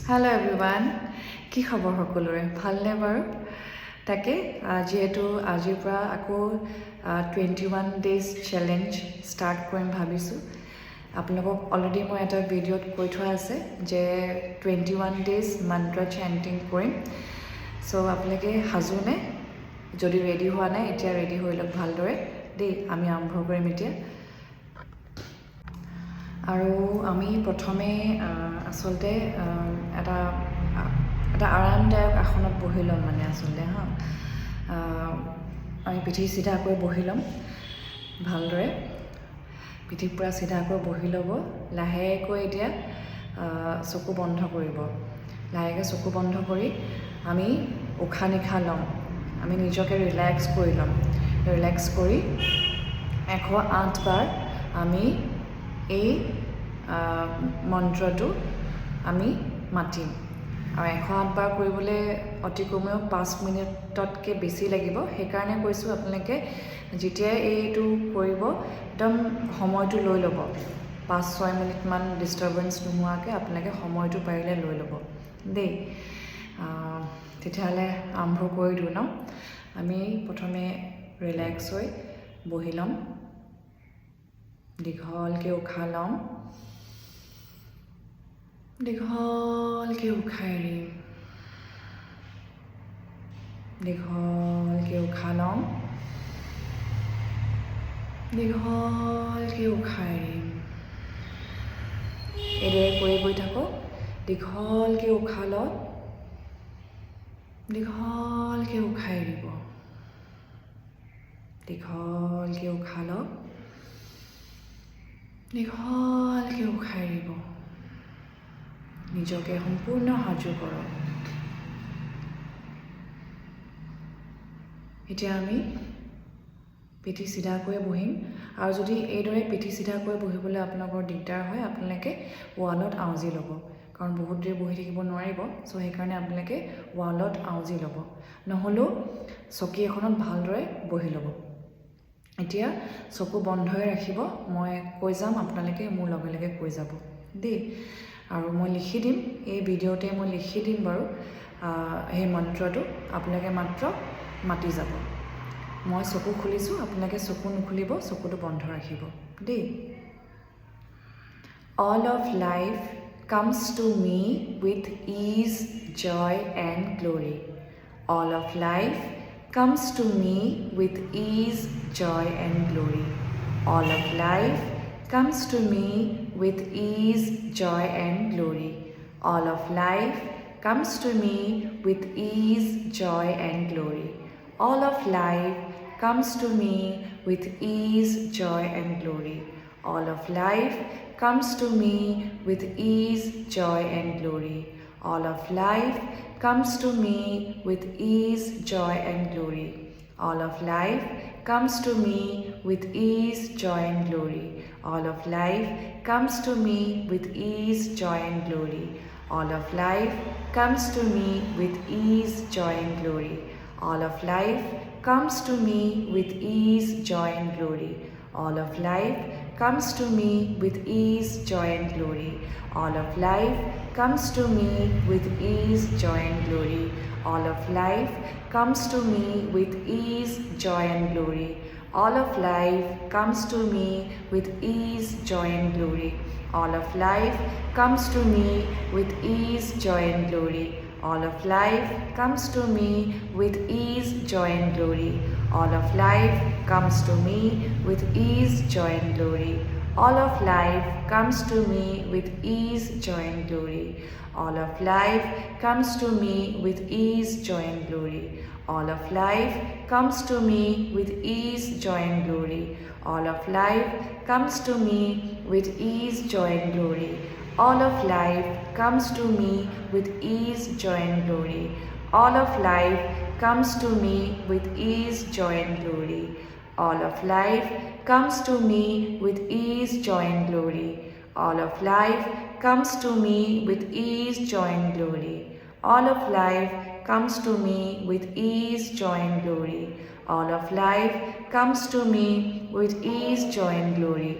Hello everyone, কি খবৰ সকলোৰে ভালনে বাৰু তাকে যেহেতু আজিৰ পৰা আকৌ 21 days challenge ষ্টাৰ্ট কৰিম ভাবিছোঁ আপোনালোকক অলৰেডি মই এটা ভিডিঅ'ত কৈ থোৱা আছে যে 21 days মন্ত্ৰ চেণ্টিং কৰিম চ' আপোনালোকে সাজুনে যদি ৰেডি হোৱা নাই এতিয়া ৰেডি হৈ লওক ভালদৰে দেই আমি আৰম্ভ কৰিম এতিয়া আৰু আমি প্ৰথমে আচলতে এটা আৰামদায়ক আসনত বহি ল'ম মানে আচলতে আমি পিঠি চিধাকৈ বহি ল'ম ভালদৰে পিঠি পূৰা চিধাকৈ বহি ল'ব লাহেকৈ এতিয়া চকু বন্ধ কৰিব লাহেকৈ চকু বন্ধ কৰি আমি উশাহ নিশাহ ল'ম আমি নিজকে ৰিলেক্স কৰি ল'ম ৰিলেক্স কৰি 108 বাৰ আমি এই মন্ত্ৰটো আমি মাতিম আৰু 108 বাৰ কৰিবলৈ অতি কমেও 5 মিনিটতকৈ বেছি লাগিব সেইকাৰণে কৈছোঁ আপোনালোকে যেতিয়াই এইটো কৰিব একদম সময়টো লৈ ল'ব 5-6 মিনিটমান ডিষ্টাৰ্বেঞ্চ নোহোৱাকৈ আপোনালোকে সময়টো পাৰিলে লৈ ল'ব দেই তেতিয়াহ'লে আৰম্ভ কৰি দিওঁ ন আমি প্ৰথমে ৰিলেক্স হৈ বহি ল'ম দীঘলকৈ উশাহ ল'ম দীঘলকৈ উশাহ এৰিম দীঘলকৈ উশাহ ল'ম দীঘলকৈ উশাহ এৰিম এইদৰে কৰি গৈ থাকক দীঘলকৈ উশাহ লওক দীঘলকৈ উশাহ এৰিব দীঘলকৈ উশাহ লওক দীঘলকৈ উশাহ এৰিব নিজকে সম্পূৰ্ণ সাজু কৰক এতিয়া আমি পিঠি চিধাকৈ বহিম আৰু যদি এইদৰে পিঠি চিধাকৈ বহিবলৈ আপোনালোকৰ দিগদাৰ হয় আপোনালোকে ৱালত আউজি ল'ব কাৰণ বহুত দেৰি বহি থাকিব নোৱাৰিব চ' সেইকাৰণে আপোনালোকে ৱালত আউজি ল'ব নহ'লেও চকী এখনত ভালদৰে বহি ল'ব এতিয়া চকু বন্ধই ৰাখিব মই কৈ যাম আপোনালোকে মোৰ লগে লগে কৈ যাব দেই আৰু মই লিখি দিম এই ভিডিঅ'তে মই লিখি দিম বাৰু সেই মন্ত্ৰটো আপোনালোকে মাত্ৰ মাতি যাব মই চকু খুলিছোঁ আপোনালোকে চকু নুখুলিব চকুটো বন্ধ ৰাখিব দেই All of life comes to me with ease, joy and glory. All of life comes to me with ease, joy and glory. All of life comes to me with ease, joy and glory. All of life comes to me with ease, joy and glory. All of life comes to me with ease, joy and glory. All of life comes to me with ease, joy and glory. All of life comes to me with ease, joy and glory. All of life comes to me with ease, joy and glory. All of life comes to me with ease, joy and glory. All of life comes to me with ease, joy and glory. All of life comes to me with ease, joy and glory. All of life comes to me with ease, joy and glory. All of life comes to me with ease, joy and glory. All of life comes to me with ease, joy and glory. All of life comes to me with ease, joy and glory. All of life comes to me with ease, joy and glory. All of life comes to me with ease, joy and glory. All of life comes to me with ease, joy and glory. All of life comes to me with ease, joy and glory. All of life comes to me with ease, joy and glory. All of life comes to me with ease, joy and glory. All of life comes to me with ease, joy and glory. All of life comes to me with ease, joy and glory. All of life comes to me with ease, joy and glory. All of life comes to me with ease, joy and glory. All of life comes to me with ease, joy and glory. All of life comes to me with ease, joy and glory. All of life comes to me with ease, joy and glory.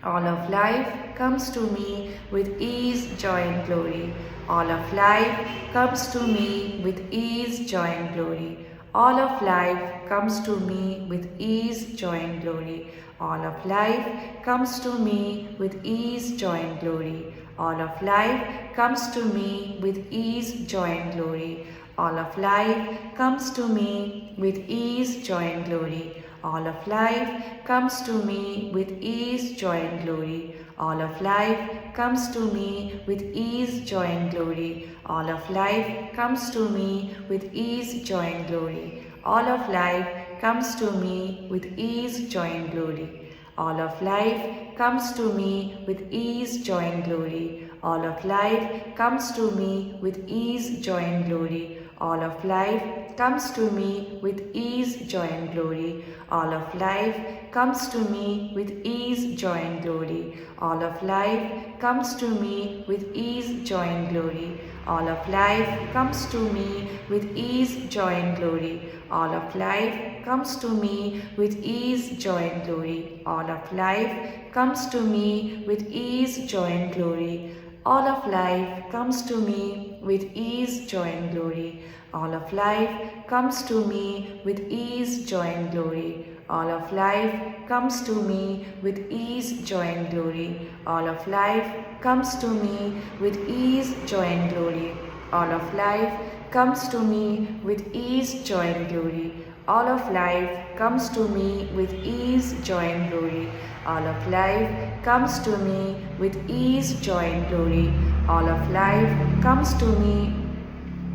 All of life comes to me with ease, joy and glory. All of life comes to me with ease, joy, and glory. All of life comes to me with ease, joy, and glory. All of life comes to me with ease, joy, and glory. All of life comes to me with ease, joy, and glory. All of life comes to me with ease, joy, and glory. All of life comes to me with ease, joy, and glory. All of life comes to me with ease, joy, and glory. All of life comes to me with ease, joy, and glory. All of life comes to me with ease, joy, and glory. All of life comes to me with ease, joy, and glory. All of life comes to me with ease, joy, and glory. All of life comes to me with ease, joy, and glory. All of life comes to me with ease, joy, and glory. All of life comes to me with ease, joy, and glory. All of life comes to me with ease, joy, and glory. All of life comes to me with ease, joy, and glory. All of life comes to me with ease, joy, and glory. All of life comes to me with ease, joy, and glory. All of life comes to me with ease, joy, and glory. All of life comes to me with ease, joy, and glory. All of life comes to me with ease, joy, and glory. All of life comes to me with ease, joy, and glory. All of life comes to me with ease, joy, and glory. All of life comes to me with ease, joy, and glory. All of life comes to me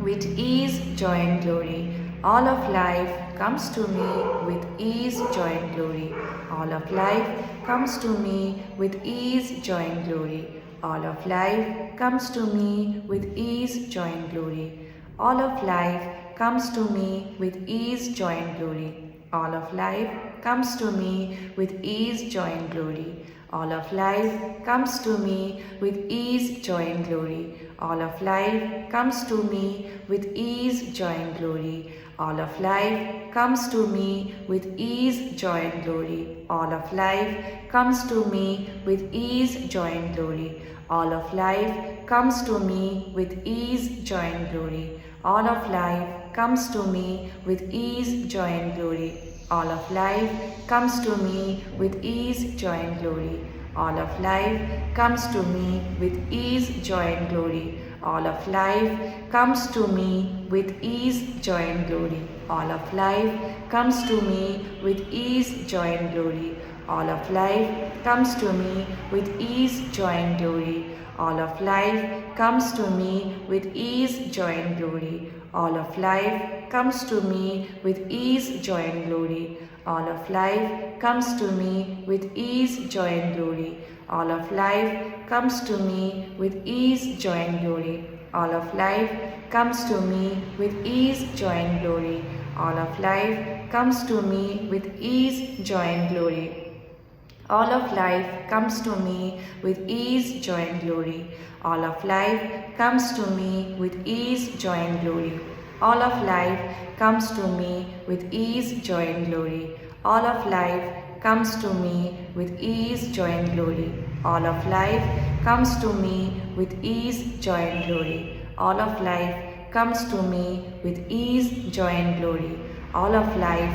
with ease, joy, and glory. All of life comes to me with ease, joy, and glory. All of life comes to me with ease, joy, and glory. All of life comes to me with ease, joy, and glory. All of life comes to me with ease, joy, and glory. All of life comes to me with ease, joy, and glory. All of life comes to me with ease, joy, and glory. All of life comes to me with ease, joy, and glory. All of life comes to me with ease, joy, and glory. All of life comes to me with ease, joy, and glory. All of life comes to me with ease, joy, and glory. All of life comes to me with ease, joy, and glory. All of life comes to me with ease, joy, and glory. All of life comes to me with ease, joy, and glory. All of life comes to me with ease, joy, and glory. All of life comes to me with ease, joy, and glory. All of life comes to me with ease, joy, and glory. All of life comes to me with ease, joy, and glory. All of life comes to me with ease, joy, and glory. All of life comes to me with ease, joy, and glory. All of life comes to me with ease, joy, and glory. All of life comes to me with ease, joy, and glory. All of life comes to me with ease, joy, and glory. All of life comes to me with ease, joy, and glory. All of life comes to me with ease, joy, and glory. All of life comes to me with ease, joy, and glory. All of life comes to me with ease, joy, and glory. All of life comes to me with ease, joy, and glory. All of life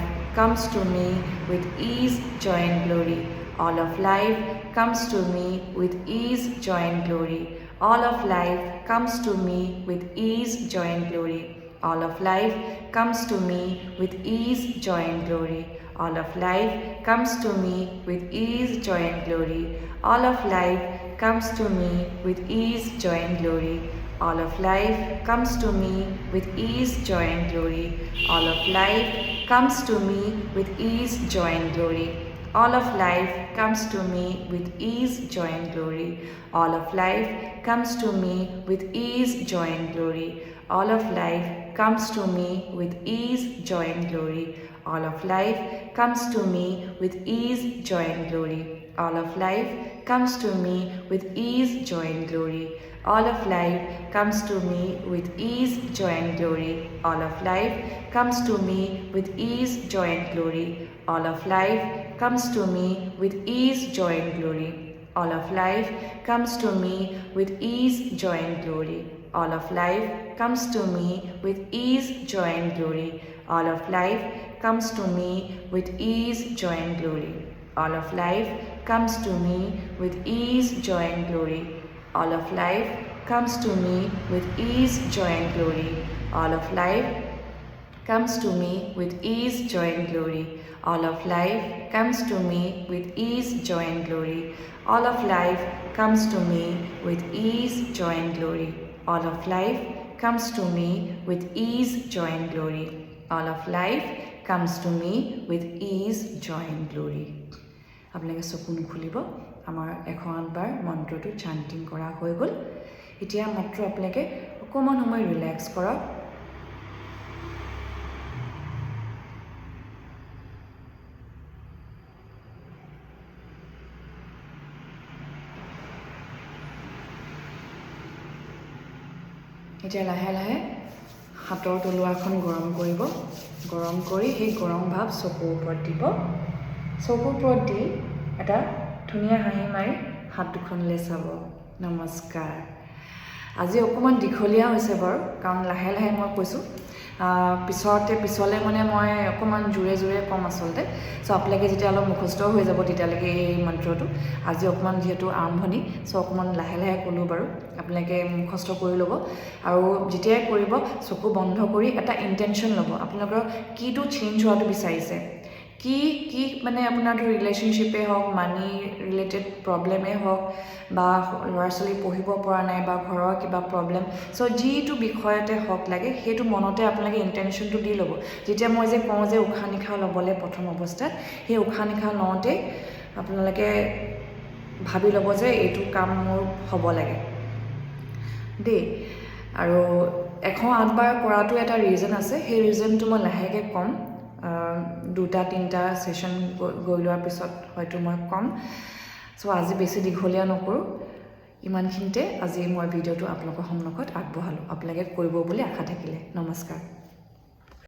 comes to me with ease, joy, and glory. All of life comes to me with ease, joy, and glory. All of life comes to me with ease, joy, and glory. All of life comes to me with ease, joy, and glory. All of life comes to me with ease, joy, and glory. All of life comes to me with ease, joy, and glory. All of life comes to me with ease, joy, and glory. All of life comes to me with ease, joy, and glory. All of life comes to me with ease, joy, and glory. All of life comes to me with ease, joy, and glory. All of life comes to me with ease, joy, and glory. All of life comes to me with ease, joy, and glory. All of life comes to me with ease, joy, and glory. All of life comes to me with ease, joy, and glory. All of life comes to me with ease, joy, and glory. All of life comes to me with ease, joy, and glory. All of life comes to me with ease, joy, and glory. All of life comes to me with ease, joy and glory. All of life comes to me with ease, joy and glory. All of life comes to me with ease, joy and glory. All of life comes to me with ease, joy and glory. All of life comes to me with ease, joy and glory. All of life comes to me with ease, joy and glory. All of life comes to me with ease, joy and glory. All of life comes to me with ease, joy and glory. All of life comes to me with ease, joy and glory. All of life comes to me with ease, joy and glory. আপোনালোকে চকু নুখুলিব আমাৰ 108 বাৰ মন্ত্ৰটো চান্টিং কৰা হৈ গ'ল এতিয়া মাত্ৰ আপোনালোকে অকণমান সময় ৰিলেক্স কৰক এতিয়া লাহে লাহে হাতৰ তলুৱাখন গৰম কৰিব গৰম কৰি সেই গৰম ভাৱ চকুৰ ওপৰত দিব চকুৰ ওপৰত দি এটা ধুনীয়া হাঁহি মাৰি হাত দুখনলৈ চাব নমস্কাৰ আজি অকণমান দীঘলীয়া হৈছে বাৰু কাৰণ লাহে লাহে মই কৈছোঁ পিছলে মানে মই অকণমান জোৰে জোৰে কম আচলতে চ' আপোনালোকে যেতিয়া অলপ মুখস্থ হৈ যাব তেতিয়ালৈকে এই মন্ত্ৰটো আজি অকণমান যিহেতু আৰম্ভণি চ' অকণমান লাহে লাহে ক'লোঁ বাৰু আপোনালোকে মুখস্থ কৰি ল'ব আৰু যেতিয়াই কৰিব চকু বন্ধ কৰি এটা ইণ্টেনশ্যন ল'ব আপোনালোকৰ কিটো চেঞ্জ হোৱাটো বিচাৰিছে কি মানে আপোনাৰ ৰিলেশ্যনশ্বিপে হওক মানি ৰিলেটেড প্ৰব্লেমে হওক বা ল'ৰা ছোৱালী পঢ়িব পৰা নাই বা ঘৰৰ কিবা প্ৰব্লেম চ' যিটো বিষয়তে হওক লাগে সেইটো মনতে আপোনালোকে ইণ্টেনশ্যনটো দি ল'ব যেতিয়া মই যে কওঁ যে উশাহ নিশাহ ল'বলৈ প্ৰথম অৱস্থাত সেই উশাহ নিশাহ লওঁতেই আপোনালোকে ভাবি ল'ব যে এইটো কাম মোৰ হ'ব লাগে দেই আৰু 108 বাৰ কৰাটো এটা ৰিজন আছে সেই ৰিজনটো মই লাহেকৈ ক'ম 2-3টা ছেশ্যন গৈ লোৱাৰ পিছত হয়তো মই ক'ম চ' আজি বেছি দীঘলীয়া নকৰোঁ ইমানখিনিতে আজি মই ভিডিঅ'টো আপোনালোকৰ সন্মুখত আগবঢ়ালোঁ আপোনালোকে কৰিব বুলি আশা থাকিলে নমস্কাৰ